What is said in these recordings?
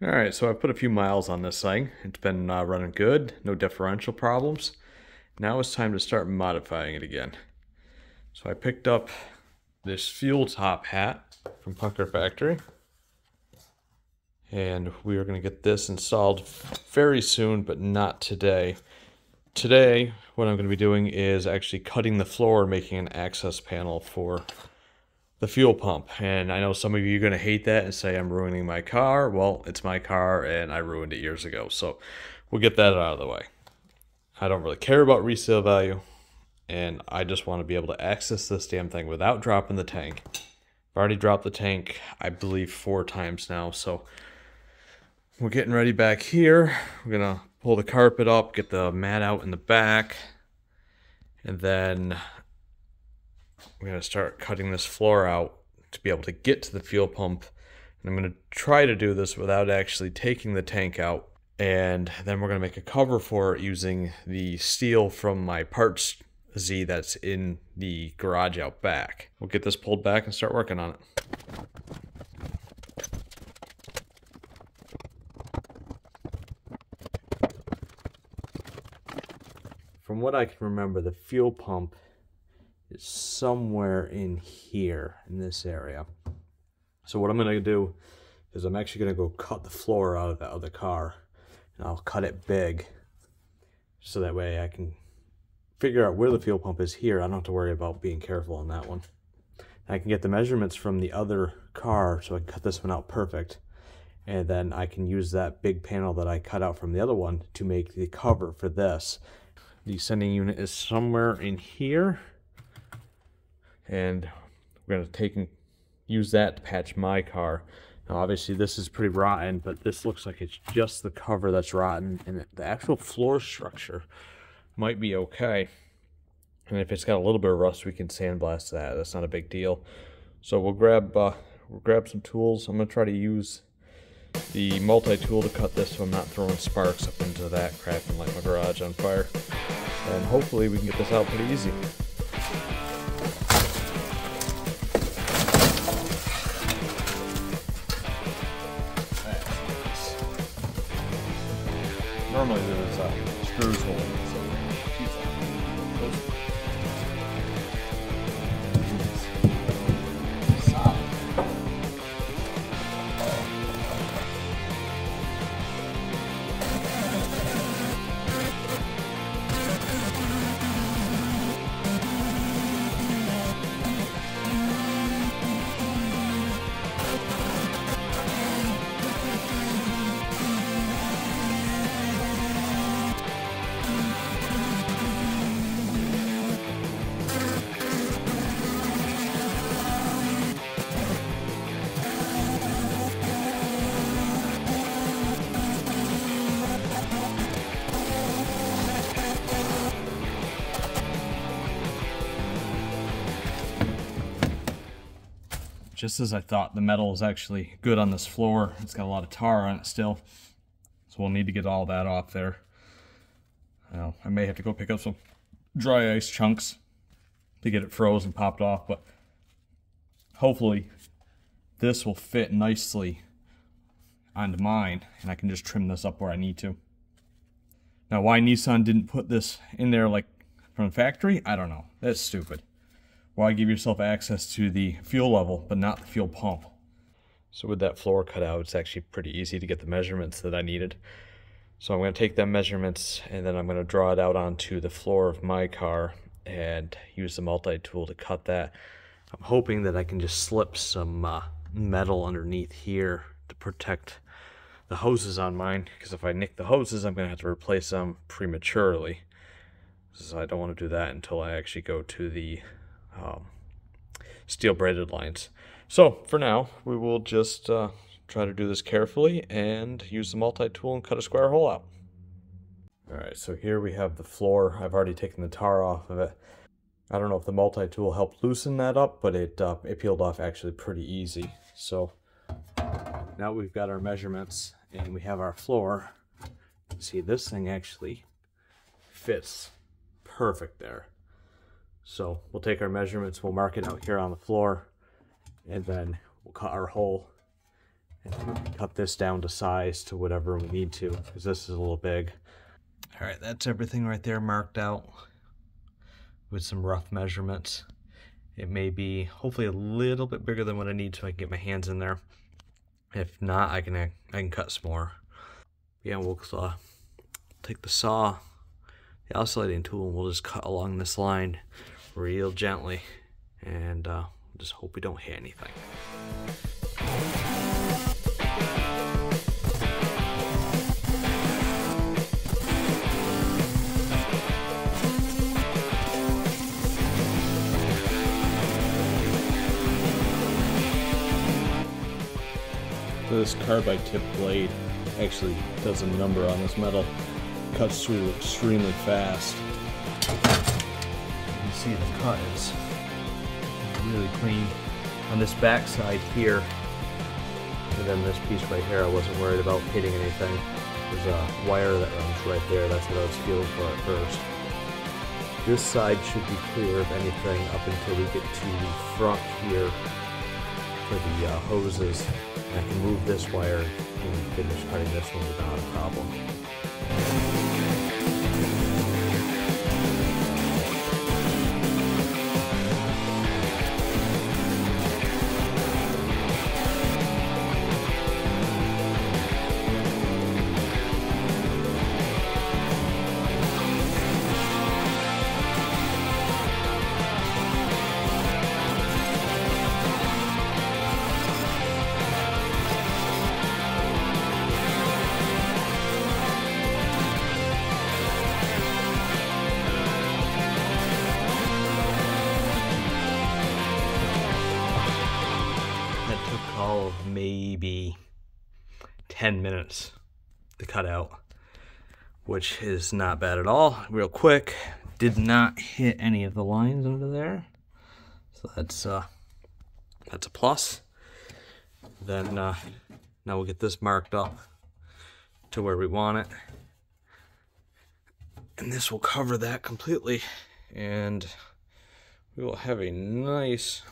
Alright, so I put a few miles on this thing. It's been running good, no differential problems. Now it's time to start modifying it again. So I picked up this fuel top hat from Pucker Factory. And we are going to get this installed very soon, but not today. Today, what I'm going to be doing is actually cutting the floor, making an access panel for the fuel pump. And I know some of you are going to hate that and say I'm ruining my car. Well, it's my car and I ruined it years ago. So we'll get that out of the way. I don't really care about resale value. And I just want to be able to access this damn thing without dropping the tank. I've already dropped the tank, I believe, 4 times now. So we're getting ready back here. We're going to pull the carpet up, get the mat out in the back. And then we're going to start cutting this floor out to be able to get to the fuel pump. And I'm going to try to do this without actually taking the tank out. And then we're going to make a cover for it using the steel from my parts Z that's in the garage out back. We'll get this pulled back and start working on it. From what I can remember, the fuel pump is somewhere in here, in this area. So what I'm going to do is I'm actually going to go cut the floor out of that other car. And I'll cut it big, so that way I can figure out where the fuel pump is here. I don't have to worry about being careful on that one. I can get the measurements from the other car, so I can cut this one out perfect. And then I can use that big panel that I cut out from the other one to make the cover for this. The sending unit is somewhere in here. And we're going to take and use that to patch my car. Now obviously this is pretty rotten, but this looks like it's just the cover that's rotten, and the actual floor structure might be okay. And if it's got a little bit of rust, we can sandblast that. That's not a big deal. So we'll grab some tools. I'm going to try to use the multi-tool to cut this so I'm not throwing sparks up into that crap and light my garage on fire. And hopefully we can get this out pretty easy. Normally there's screws holding it, so just as I thought, the metal is actually good on this floor. It's got a lot of tar on it still, so we'll need to get all that off there. I may have to go pick up some dry ice chunks to get it froze and popped off, but hopefully this will fit nicely onto mine, and I can just trim this up where I need to. Now, why Nissan didn't put this in there like from the factory, I don't know. That's stupid. Why give yourself access to the fuel level, but not the fuel pump? So with that floor cut out, it's actually pretty easy to get the measurements that I needed. So I'm going to take them measurements, and then I'm going to draw it out onto the floor of my car and use the multi-tool to cut that. I'm hoping that I can just slip some metal underneath here to protect the hoses on mine, because if I nick the hoses, I'm going to have to replace them prematurely. So I don't want to do that until I actually go to the steel braided lines. So for now, we will just try to do this carefully and use the multi-tool and cut a square hole out. Alright, so here we have the floor. I've already taken the tar off of it. I don't know if the multi-tool helped loosen that up, but it peeled off actually pretty easy. So now we've got our measurements and we have our floor. See, this thing actually fits perfect there. So we'll take our measurements, we'll mark it out here on the floor, and then we'll cut our hole and cut this down to size to whatever we need to, because this is a little big. All right, that's everything right there marked out with some rough measurements. It may be hopefully a little bit bigger than what I need so I can get my hands in there. If not, I can cut some more. Yeah, we'll take the saw, the oscillating tool, and we'll just cut along this line real gently, and just hope we don't hit anything. This carbide tip blade actually does a number on this metal. Cuts through extremely fast. You can see the cut is really clean on this back side here, and then this piece right here I wasn't worried about hitting anything. There's a wire that runs right there. That's what I was feeling for at first. This side should be clear of anything up until we get to the front here for the hoses. I can move this wire and finish cutting this one without a problem. All of maybe 10 minutes to cut out, which is not bad at all. Real quick, did not hit any of the lines under there, so that's a plus. Then now we'll get this marked up to where we want it, and this will cover that completely, and we will have a nice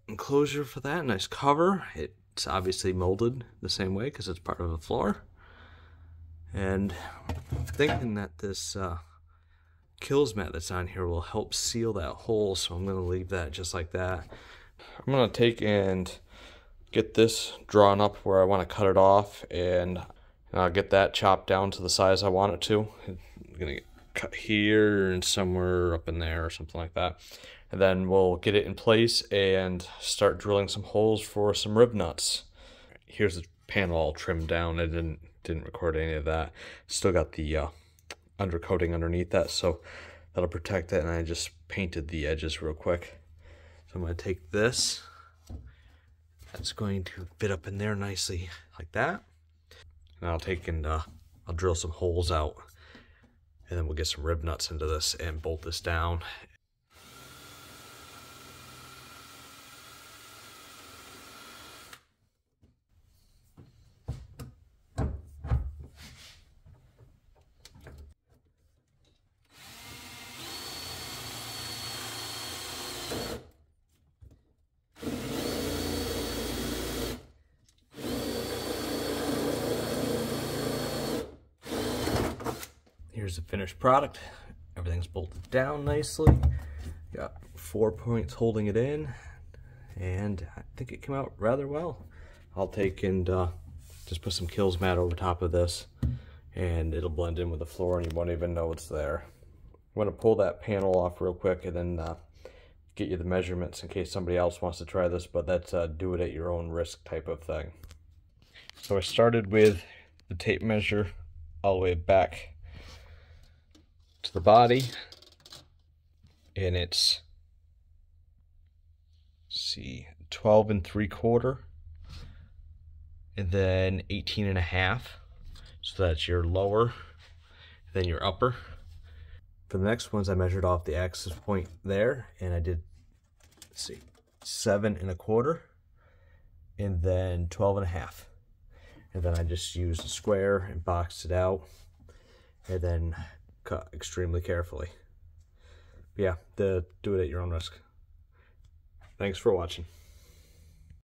enclosure for that, nice cover. It's obviously molded the same way because it's part of the floor, and I'm thinking that this kills mat that's on here will help seal that hole, so I'm going to leave that just like that. I'm going to take and get this drawn up where I want to cut it off, and I'll get that chopped down to the size I want it to. I'm going to cut here and somewhere up in there or something like that. And then we'll get it in place and start drilling some holes for some rib nuts. Here's the panel all trimmed down. I didn't record any of that. Still got the undercoating underneath that, so that'll protect it. And I just painted the edges real quick. So I'm going to take this. That's going to fit up in there nicely like that. And I'll take and I'll drill some holes out. And then we'll get some rib nuts into this and bolt this down. Here's the finished product. Everything's bolted down nicely. Got 4 points holding it in, and I think it came out rather well. I'll take and just put some kills mat over top of this, and it'll blend in with the floor and you won't even know it's there. I'm going to pull that panel off real quick and then get you the measurements in case somebody else wants to try this, but that's a do it at your own risk type of thing. So I started with the tape measure all the way back to the body, and it's, let's see, 12 3/4, and then 18 1/2. So that's your lower, then your upper. For the next ones, I measured off the access point there, and I did, let's see, 7 1/4, and then 12 1/2. And then I just used a square and boxed it out, and then cut extremely carefully. But yeah, do it at your own risk. Thanks for watching.